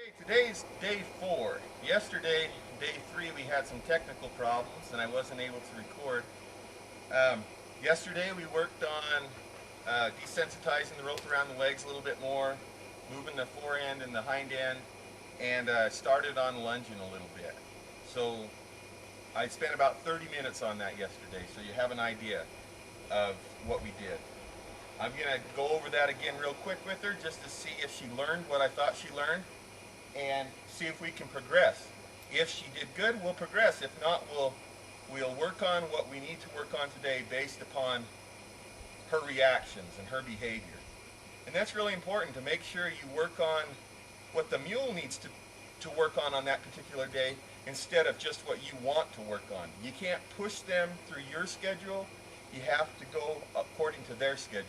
Okay, today's day 4. Yesterday, day 3, we had some technical problems and I wasn't able to record. Yesterday we worked on desensitizing the rope around the legs a little bit more, moving the fore end and the hind end, and started on lunging a little bit. So I spent about 30 minutes on that yesterday, so you have an idea of what we did. I'm going to go over that again real quick with her just to see if she learned what I thought she learned and see if we can progress. If she did good, we'll progress. If not, we'll work on what we need to work on today based upon her reactions and her behavior. And that's really important, to make sure you work on what the mule needs to work on that particular day instead of just what you want to work on. You can't push them through your schedule. You have to go according to their schedule.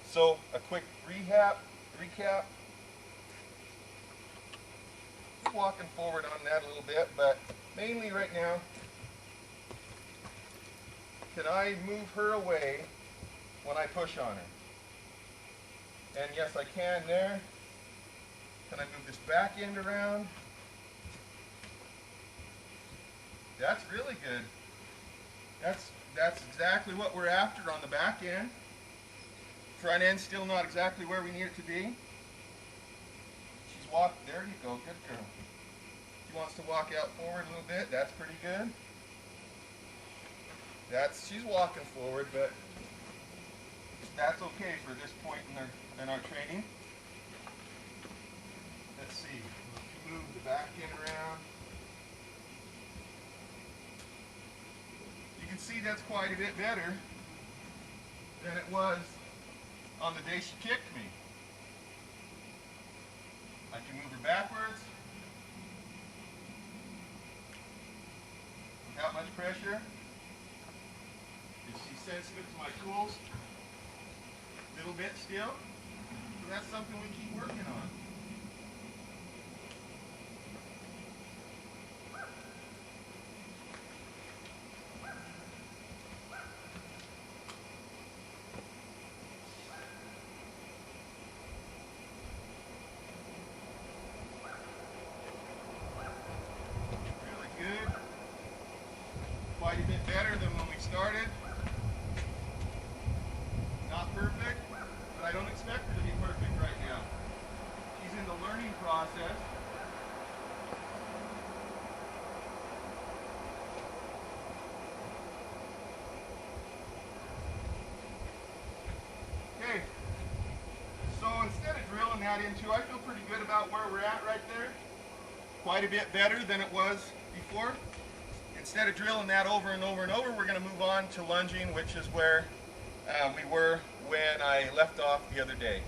So a quick recap. Walking forward on that a little bit, but mainly right now, can I move her away when I push on her? And yes, I can there. Can I move this back end around? That's really good. That's exactly what we're after on the back end. Front end still not exactly where we need it to be. She's walked, there you go, good girl. She wants to walk out forward a little bit, that's pretty good. She's walking forward, but that's okay for this point in our training. Let's see, move the back end around. You can see that's quite a bit better than it was on the day she kicked me. I can move her backwards without much pressure. Is she sensitive to my tools? A little bit still. So that's something we keep working on. Quite a bit better than when we started. Not perfect, but I don't expect her to be perfect right now. She's in the learning process. Okay, so instead of drilling that into, I feel pretty good about where we're at right there. Quite a bit better than it was before. Instead of drilling that over and over and over, we're going to move on to lunging, which is where we were when I left off the other day.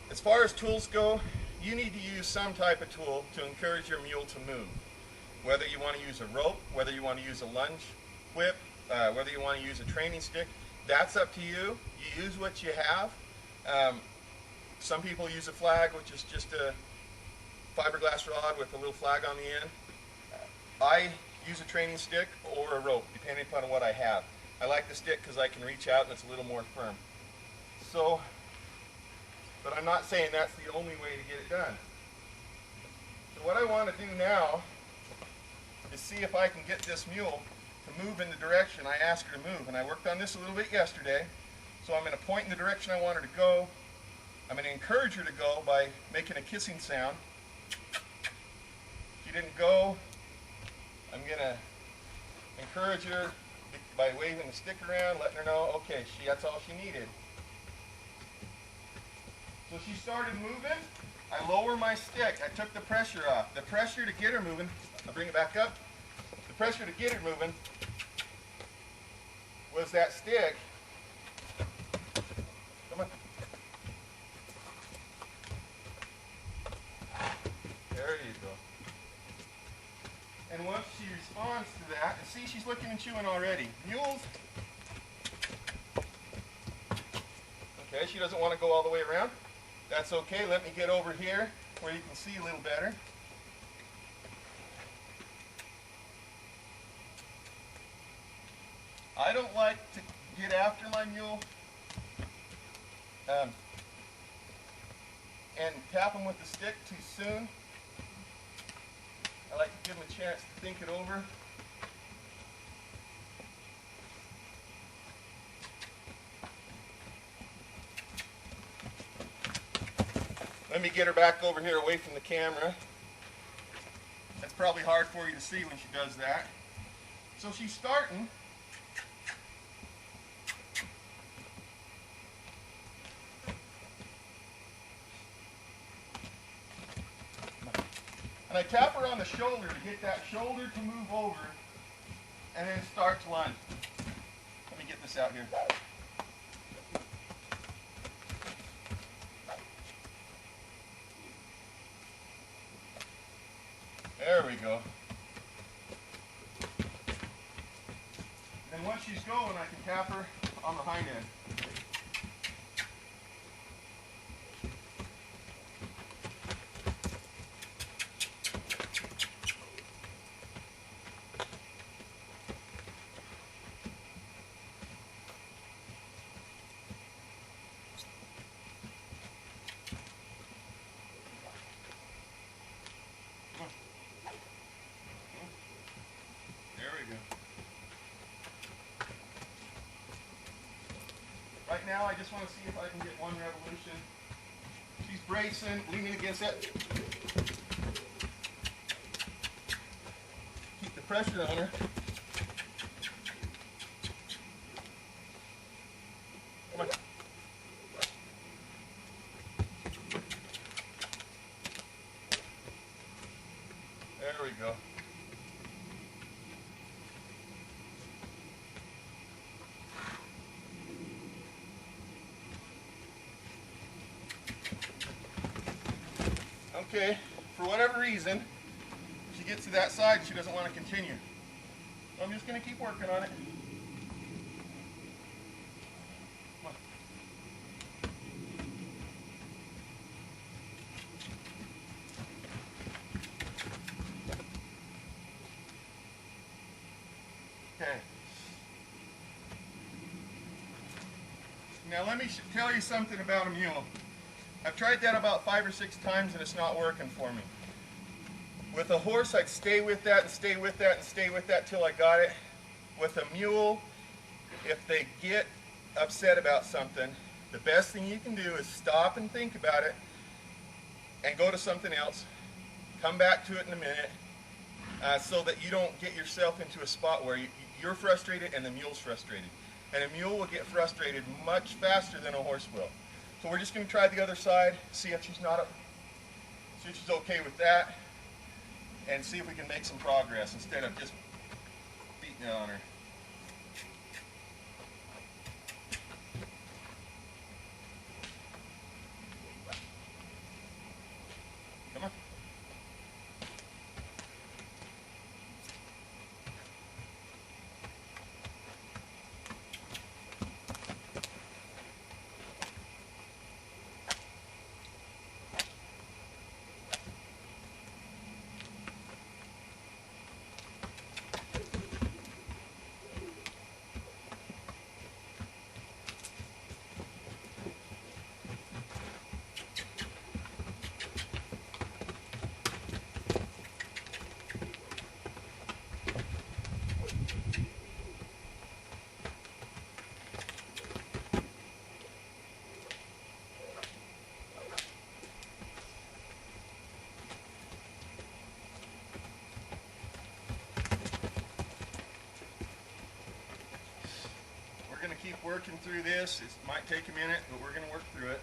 As far as tools go, you need to use some type of tool to encourage your mule to move. Whether you want to use a rope, whether you want to use a lunge whip, whether you want to use a training stick, that's up to you. You use what you have. Some people use a flag, which is just a fiberglass rod with a little flag on the end. I use a training stick or a rope, depending upon what I have. I like the stick because I can reach out and it's a little more firm. So, but I'm not saying that's the only way to get it done. So what I want to do now is see if I can get this mule to move in the direction I asked her to move. And I worked on this a little bit yesterday. So I'm going to point in the direction I want her to go. I'm going to encourage her to go by making a kissing sound. If she didn't go, I'm going to encourage her by waving the stick around, letting her know, okay, that's all she needed. So she started moving. I lower my stick. I took the pressure off. The pressure to get her moving, I'll bring it back up. The pressure to get her moving was that stick. Come on. There you go. And once she responds to that, and see, she's looking and chewing already. Mules, okay, she doesn't want to go all the way around. That's okay. Let me get over here where you can see a little better. I don't like to get after my mule and tap them with the stick too soon. I like to give them a chance to think it over. Let me get her back over here away from the camera. That's probably hard for you to see when she does that. So she's starting. And I tap her on the shoulder to get that shoulder to move over and then start to lunge. Let me get this out here. There we go. And once she's going, I can tap her on the hind end. Right now, I just want to see if I can get one revolution. She's bracing, leaning against it. Keep the pressure on her. Come on. There we go. Okay, for whatever reason, she gets to that side and she doesn't want to continue. So I'm just going to keep working on it. Come on. Okay. Now let me tell you something about a mule. I've tried that about 5 or 6 times and it's not working for me. With a horse, I'd stay with that and stay with that and stay with that till I got it. With a mule, if they get upset about something, the best thing you can do is stop and think about it and go to something else. Come back to it in a minute so that you don't get yourself into a spot where you're frustrated and the mule's frustrated. And a mule will get frustrated much faster than a horse will. So we're just going to try the other side, see if she's okay with that, and see if we can make some progress instead of just beating it on her. Come on. Keep working through this. It might take a minute, but we're going to work through it.